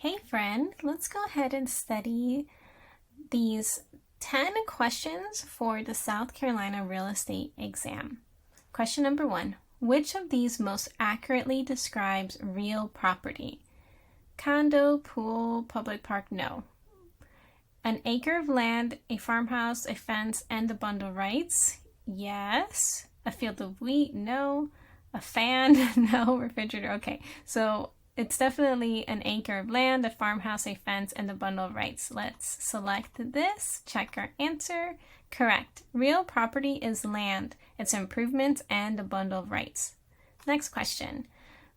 Hey friend, let's go ahead and study these 10 questions for the South Carolina real estate exam. Question number 1. Which of these most accurately describes real property? Condo, pool, public park? No. An acre of land, a farmhouse, a fence, and the bundle of rights? Yes. A field of wheat? No. A fan? No. Refrigerator? Okay. So it's definitely an acre of land, a farmhouse, a fence, and the bundle of rights. Let's select this, check our answer. Correct. Real property is land, its improvements, and the bundle of rights. Next question.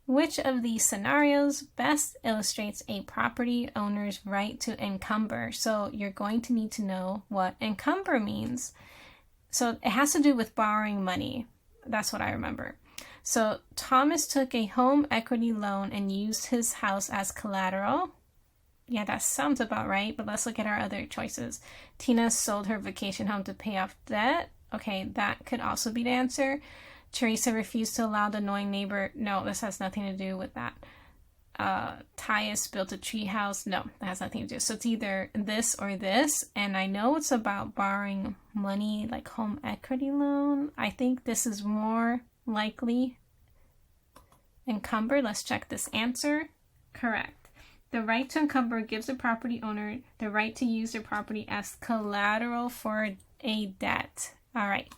Which of these scenarios best illustrates a property owner's right to encumber? So you're going to need to know what encumber means. So it has to do with borrowing money. That's what I remember. So Thomas took a home equity loan and used his house as collateral. Yeah, that sounds about right, but let's look at our other choices. Tina sold her vacation home to pay off debt. Okay, that could also be the answer. Teresa refused to allow the annoying neighbor. No, this has nothing to do with that. Tyus built a tree house. No, that has nothing to do. So it's either this or this. And I know it's about borrowing money, like home equity loan. I think this is more likely encumber. Let's check this answer. Correct. The right to encumber gives the property owner the right to use their property as collateral for a debt. All right.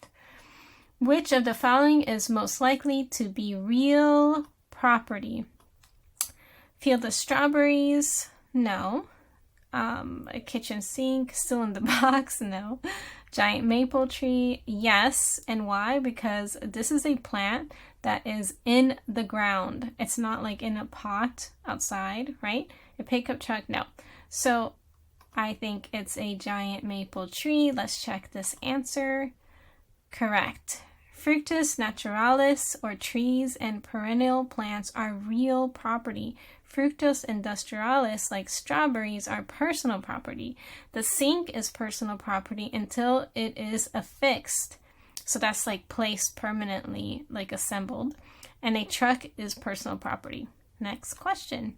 Which of the following is most likely to be real property? Field of strawberries? No. A kitchen sink still in the box? No. Giant maple tree? Yes. And why? Because this is a plant that is in the ground. It's not like in a pot outside, right? A pickup truck? No. So I think it's a giant maple tree. Let's check this answer. Correct. Fructus naturalis, or trees and perennial plants, are real property. Fructus industrialis, like strawberries, are personal property. The sink is personal property until it is affixed. So that's like placed permanently, like assembled. And a truck is personal property. Next question.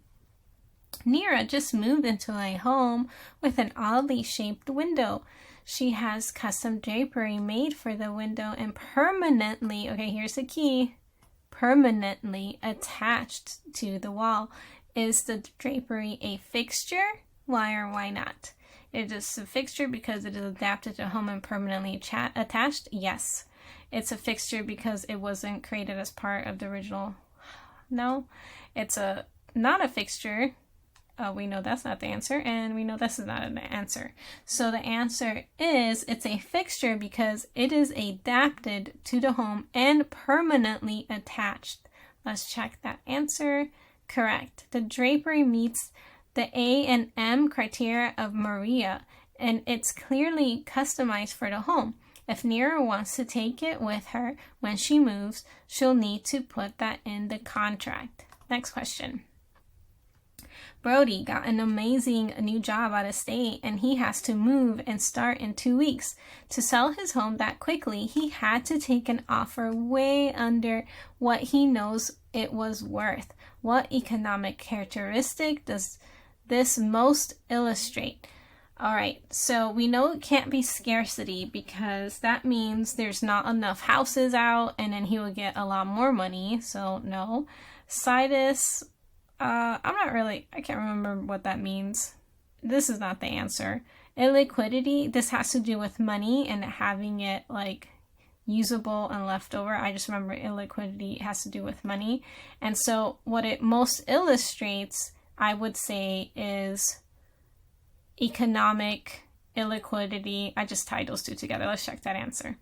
Nira just moved into a home with an oddly shaped window. She has custom drapery made for the window and permanently, okay, here's the key, permanently attached to the wall. Is the drapery a fixture? Why or why not? It is a fixture because it is adapted to home and permanently attached? Yes. It's a fixture because it wasn't created as part of the original? No. It's not a fixture. We know that's not the answer, and we know this is not an answer. So the answer is it's a fixture because it is adapted to the home and permanently attached. Let's check that answer. Correct. The drapery meets the A and M criteria of Maria, and it's clearly customized for the home. If Nira wants to take it with her when she moves, she'll need to put that in the contract. Next question. Brody got an amazing new job out of state and he has to move and start in 2 weeks. To sell his home that quickly, he had to take an offer way under what he knows it was worth. What economic characteristic does this most illustrate? All right, so we know it can't be scarcity because that means there's not enough houses out and then he would get a lot more money. So no. Situs, I can't remember what that means. This is not the answer. Illiquidity, this has to do with money and having it like usable and leftover. I just remember illiquidity has to do with money. And so what it most illustrates, I would say, is economic illiquidity. I just tied those two together. Let's check that answer.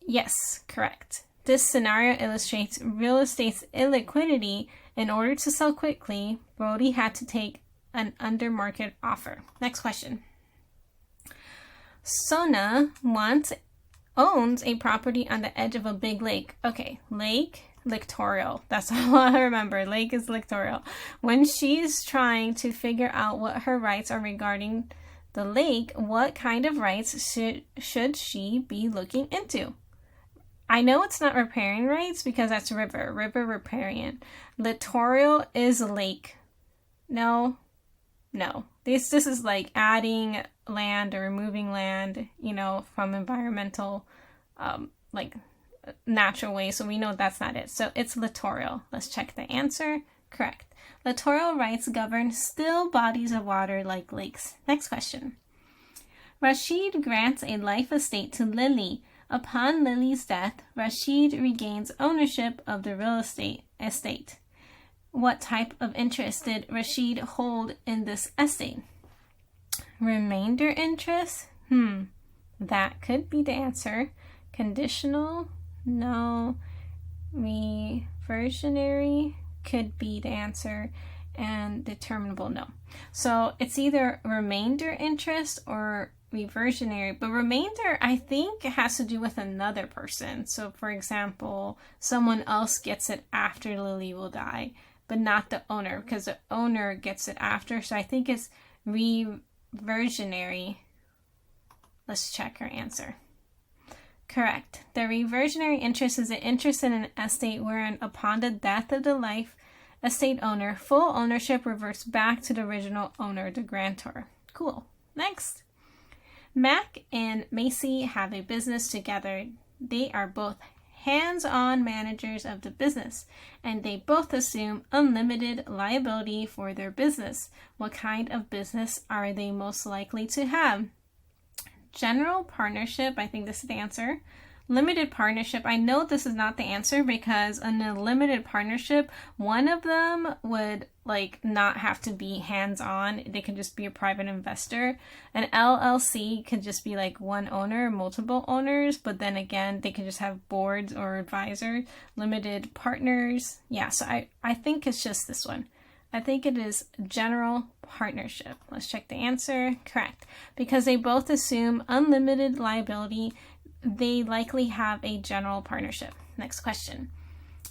Yes, correct. This scenario illustrates real estate's illiquidity. In order to sell quickly, Brody had to take an under market offer. Next question. Sona owns a property on the edge of a big lake. Okay, lake, littoral. That's all I remember. Lake is littoral. When she's trying to figure out what her rights are regarding the lake, what kind of rights should she be looking into? I know it's not riparian rights because that's river riparian. Littoral is lake. No, No. This is like adding land or removing land, you know, from environmental, like natural ways. So we know that's not it. So it's littoral. Let's check the answer. Correct. Littoral rights govern still bodies of water like lakes. Next question. Rashid grants a life estate to Lily. Upon Lily's death, Rashid regains ownership of the real estate. What type of interest did Rashid hold in this estate? Remainder interest? That could be the answer. Conditional? No. Reversionary could be the answer. And determinable? No. So it's either remainder interest or reversionary, but remainder I think it has to do with another person. So for example, someone else gets it after Lily will die, but not the owner, because the owner gets it after. So I think it's reversionary. Let's check our answer. Correct. The reversionary interest is an interest in an estate wherein upon the death of the life estate owner, full ownership reverts back to the original owner, the grantor. Cool. Next. Mac and Macy have a business together. They are both hands-on managers of the business, and they both assume unlimited liability for their business. What kind of business are they most likely to have? General partnership, I think this is the answer. Limited partnership, I know this is not the answer because in a limited partnership, one of them would like not have to be hands-on. They could just be a private investor. An LLC could just be like one owner, multiple owners, but then again, they could just have boards or advisors. Limited partners, yeah, so I think it's just this one. I think it is general partnership. Let's check the answer. Correct. Because they both assume unlimited liability, they likely have a general partnership. Next question.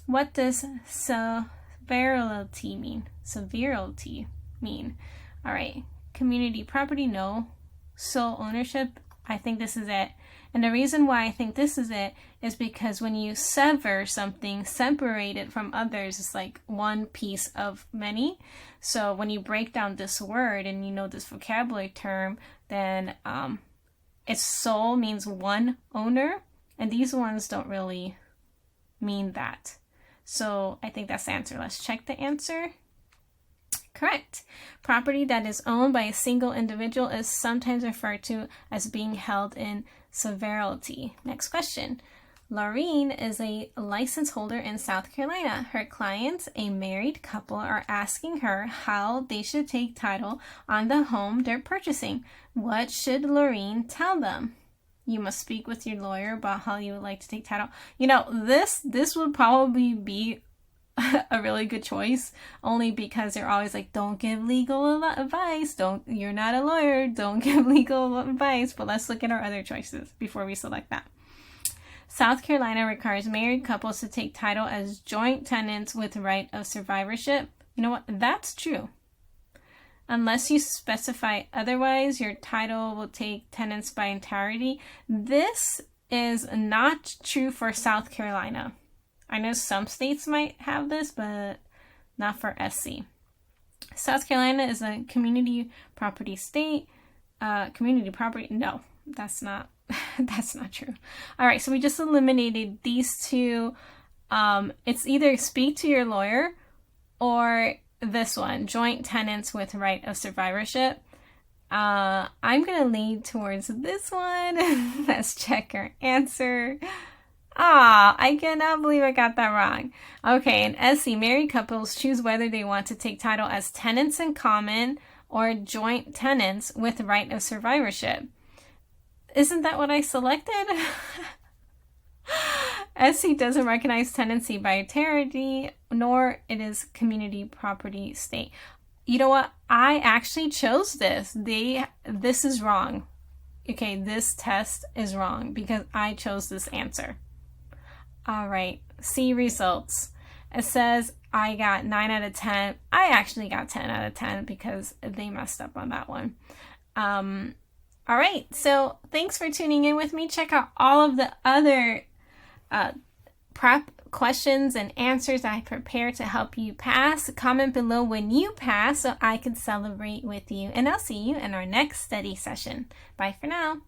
What does severalty mean? Severalty mean? All right. Community property, no. Sole ownership, I think this is it. And the reason why I think this is it is because when you sever something, separate it from others, it's like one piece of many. So when you break down this word and you know this vocabulary term, then its sole means one owner, and these ones don't really mean that. So I think that's the answer. Let's check the answer. Correct. Property that is owned by a single individual is sometimes referred to as being held in severalty. Next question. Laureen is a license holder in South Carolina. Her clients, a married couple, are asking her how they should take title on the home they're purchasing. What should Laureen tell them? You must speak with your lawyer about how you would like to take title. You know, this would probably be a really good choice, only because they're always like, don't give legal advice. You're not a lawyer. Don't give legal advice. But let's look at our other choices before we select that. South Carolina requires married couples to take title as joint tenants with right of survivorship. You know what? That's true. Unless you specify otherwise, your title will take tenants by entirety. This is not true for South Carolina. I know some states might have this, but not for SC. South Carolina is a community property state. Community property, no, that's not true. All right, so we just eliminated these two. It's either speak to your lawyer or this one, joint tenants with right of survivorship. I'm going to lean towards this one. Let's check our answer. I cannot believe I got that wrong. Okay, in SC, married couples choose whether they want to take title as tenants in common or joint tenants with right of survivorship. Isn't that what I selected? SC doesn't recognize tenancy by entirety, nor it is community property state. You know what? I actually chose this. This is wrong. Okay, this test is wrong because I chose this answer. All right, see results. It says I got 9 out of 10. I actually got 10 out of 10 because they messed up on that one. All right, so thanks for tuning in with me. Check out all of the other prep questions and answers I prepare to help you pass. Comment below when you pass so I can celebrate with you. And I'll see you in our next study session. Bye for now.